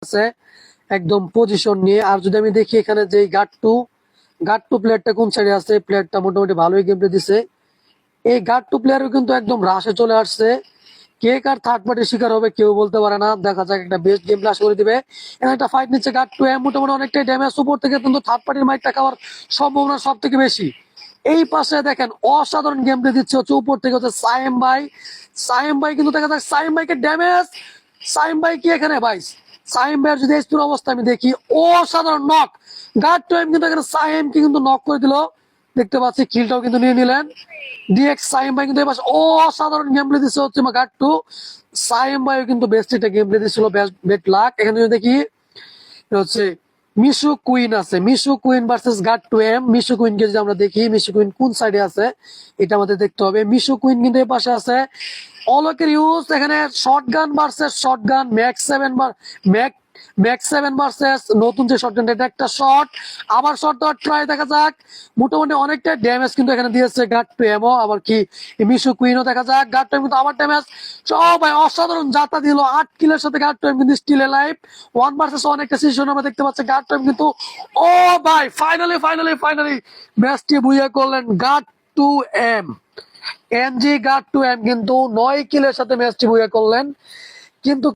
আছে একদম পজিশন নিয়ে। আর যদি আমি দেখি এখানে যে গার্ড টু প্লেয়ারটা কোন সাইডে আছে, প্লেয়ারটা মোটামুটি ভালোই গেম প্লে দিছে। এই গার্ড টু প্লেয়ারও কিন্তু একদম রাশে চলে আসছে। কে কার থার্ড পার্টির শিকার হবে কেউ বলতে পারে না, দেখা যাক একটা বেস্ট গেম প্লে আশা করে দিবে। এখানে একটা ফাইট নিচ্ছে গার্ড টু এম, মোটামুটি অনেকটাই ড্যামেজ, উপর থেকে কিন্তু থার্ড পার্টির মাইকটা খাওয়ার সম্ভাবনা সব থেকে বেশি। এই পাশে দেখেন অসাধারণ গেম প্লে দিচ্ছে হচ্ছে উপর থেকে হচ্ছে সাইম ভাই কিন্তু দেখা যাক সাইম ভাইকে ড্যামেজ। সাইম ভাই কি এখানে ভাই, সাইম ভাইয়ের যদি এসপির অবস্থা আমি দেখি, অসাধারণ নক। গার্ড টু এম কিন্তু এখানে সাইমকে কিন্তু নক করে দিল, দেখতে পাচ্ছি কিলটাও কিন্তু নিয়ে নিলেন। ডিএক্স সাইম ভাই কিন্তু এবার অসাধারণ গেম প্লে দিচ্ছে হচ্ছে গার্ড টু। সাইম ভাই কিন্তু বেস্ট একটা গেম প্লে দিচ্ছিল, বেস্ট লাক। এখানে যদি দেখি হচ্ছে মিশু কুইন আছে, Mishu queen versus guard to M. Mishu কুইনকে যদি আমরা দেখি, মিশু কুইন কোন সাইডে আছে এটা আমাদের দেখতে হবে। মিশু কুইন কিন্তু এই পাশে আছে। অলোকের ইউজ এখানে shotgun versus shotgun, max 7 versus নতুন যে শটগান, এটা একটা শট, আবার শট দেওয়ার ট্রাই, দেখা যাক। মোটামুটি অনেকটা ড্যামেজ কিন্তু এখানে দিয়েছে গার্ড টু এমও, আবার কি মিশু কুইনও, দেখা যাক। গার্ড টু এম কিন্তু আবার ড্যামেজ, সবাই অসাধারণ যাতা দিল 8 কিলের সাথে। গার্ড টু এম কিন্তু স্টিল লাইফ, 1 ভার্সেস 1 একটা সিচুয়েশন আমরা দেখতে পাচ্ছি। গার্ড টু এম কিন্তু ও ভাই ফাইনালি ম্যাচটি বুইয়া করলেন guard to M. NG guard to M কিন্তু 9 কিলের সাথে ম্যাচটি বুইয়া করলেন। কিন্তু